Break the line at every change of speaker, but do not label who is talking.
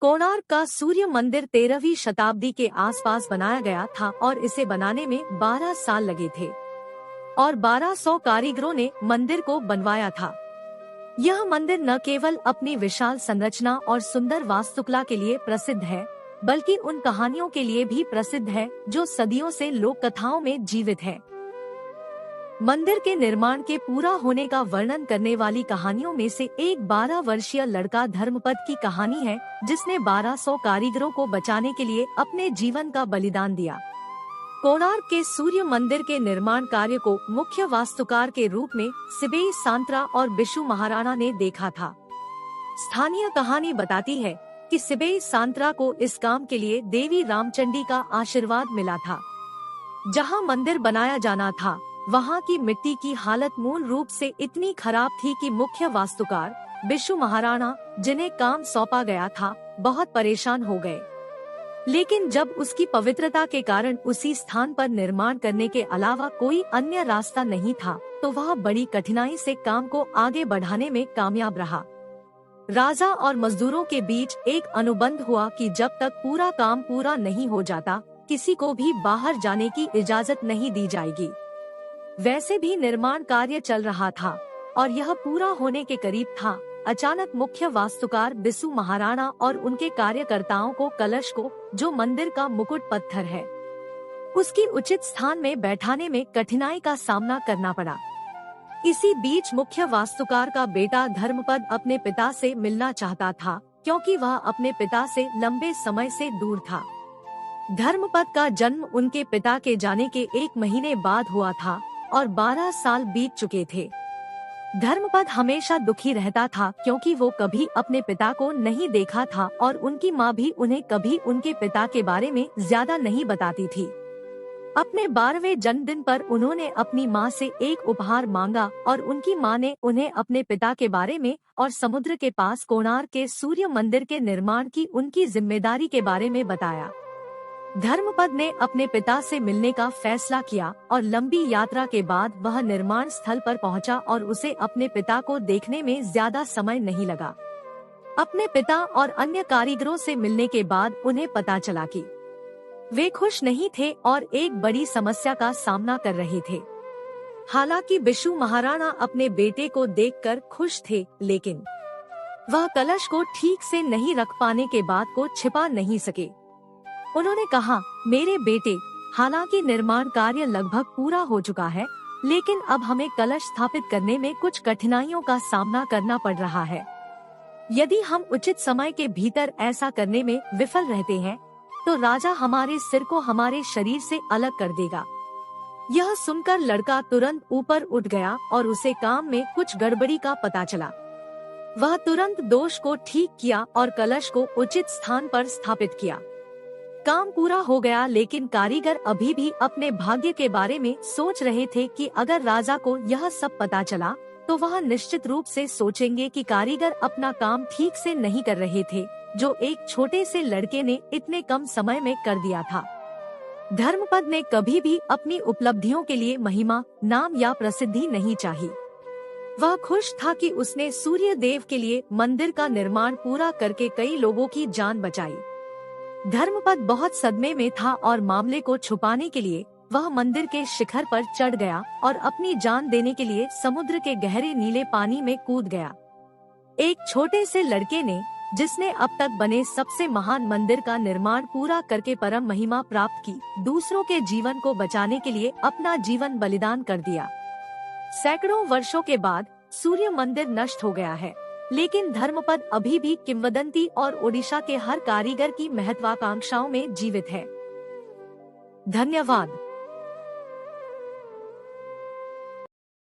कोणार्क का सूर्य मंदिर 13वीं शताब्दी के आसपास बनाया गया था और इसे बनाने में 12 साल लगे थे और 1200 कारीगरों ने मंदिर को बनवाया था। यह मंदिर न केवल अपनी विशाल संरचना और सुंदर वास्तुकला के लिए प्रसिद्ध है, बल्कि उन कहानियों के लिए भी प्रसिद्ध है जो सदियों से लोक कथाओं में जीवित है। मंदिर के निर्माण के पूरा होने का वर्णन करने वाली कहानियों में से एक 12 वर्षीय लड़का धर्मपद की कहानी है, जिसने 1200 कारीगरों को बचाने के लिए अपने जीवन का बलिदान दिया। कोणार्क के सूर्य मंदिर के निर्माण कार्य को मुख्य वास्तुकार के रूप में सिबेई सांत्रा और बिशु महाराणा ने देखा था। स्थानीय कहानी बताती है कि सिबेई सांत्रा को इस काम के लिए देवी रामचंडी का आशीर्वाद मिला था। जहां मंदिर बनाया जाना था, वहां की मिट्टी की हालत मूल रूप से इतनी खराब थी कि मुख्य वास्तुकार बिशु महाराणा, जिन्हें काम सौंपा गया था, बहुत परेशान हो गए। लेकिन जब उसकी पवित्रता के कारण उसी स्थान पर निर्माण करने के अलावा कोई अन्य रास्ता नहीं था, तो वह बड़ी कठिनाई से काम को आगे बढ़ाने में कामयाब रहा। राजा और मजदूरों के बीच एक अनुबंध हुआ कि जब तक पूरा काम पूरा नहीं हो जाता, किसी को भी बाहर जाने की इजाजत नहीं दी जाएगी। वैसे भी निर्माण कार्य चल रहा था और यह पूरा होने के करीब था। अचानक मुख्य वास्तुकार बिशु महाराणा और उनके कार्यकर्ताओं को कलश को, जो मंदिर का मुकुट पत्थर है, उसकी उचित स्थान में बैठाने में कठिनाई का सामना करना पड़ा। इसी बीच मुख्य वास्तुकार का बेटा धर्मपद अपने पिता से मिलना चाहता था, क्योंकि वह अपने पिता से लंबे समय से दूर था। धर्मपद का जन्म उनके पिता के जाने के 1 महीने बाद हुआ था और 12 साल बीत चुके थे। धर्मपद हमेशा दुखी रहता था, क्योंकि वो कभी अपने पिता को नहीं देखा था और उनकी माँ भी उन्हें कभी उनके पिता के बारे में ज्यादा नहीं बताती थी। अपने 12वें जन्मदिन पर उन्होंने अपनी माँ से एक उपहार मांगा और उनकी माँ ने उन्हें अपने पिता के बारे में और समुद्र के पास कोणार्क के सूर्य मंदिर के निर्माण की उनकी जिम्मेदारी के बारे में बताया। धर्मपद ने अपने पिता से मिलने का फैसला किया और लंबी यात्रा के बाद वह निर्माण स्थल पर पहुंचा और उसे अपने पिता को देखने में ज्यादा समय नहीं लगा। अपने पिता और अन्य कारीगरों से मिलने के बाद उन्हें पता चला कि वे खुश नहीं थे और एक बड़ी समस्या का सामना कर रहे थे। हालांकि बिशु महाराणा अपने बेटे को देखकर खुश थे, लेकिन वह कलश को ठीक से नहीं रख पाने के बात को छिपा नहीं सके। उन्होंने कहा, मेरे बेटे, हालांकि निर्माण कार्य लगभग पूरा हो चुका है, लेकिन अब हमें कलश स्थापित करने में कुछ कठिनाइयों का सामना करना पड़ रहा है। यदि हम उचित समय के भीतर ऐसा करने में विफल रहते हैं, तो राजा हमारे सिर को हमारे शरीर से अलग कर देगा। यह सुनकर लड़का तुरंत ऊपर उठ गया और उसे काम में कुछ गड़बड़ी का पता चला। वह तुरंत दोष को ठीक किया और कलश को उचित स्थान पर स्थापित किया। काम पूरा हो गया, लेकिन कारीगर अभी भी अपने भाग्य के बारे में सोच रहे थे कि अगर राजा को यह सब पता चला, तो वह निश्चित रूप से सोचेंगे कि कारीगर अपना काम ठीक से नहीं कर रहे थे, जो एक छोटे से लड़के ने इतने कम समय में कर दिया था। धर्मपद ने कभी भी अपनी उपलब्धियों के लिए महिमा, नाम या प्रसिद्धि नहीं चाही। वह खुश था कि उसने सूर्य देव के लिए मंदिर का निर्माण पूरा करके कई लोगों की जान बचाई। धर्मपद बहुत सदमे में था और मामले को छुपाने के लिए वह मंदिर के शिखर पर चढ़ गया और अपनी जान देने के लिए समुद्र के गहरे नीले पानी में कूद गया। एक छोटे से लड़के ने, जिसने अब तक बने सबसे महान मंदिर का निर्माण पूरा करके परम महिमा प्राप्त की, दूसरों के जीवन को बचाने के लिए अपना जीवन बलिदान कर दिया। सैकड़ों वर्षों के बाद सूर्य मंदिर नष्ट हो गया है, लेकिन धर्मपद अभी भी किंवदंती और ओडिशा के हर कारीगर की महत्वाकांक्षाओं में जीवित है। धन्यवाद।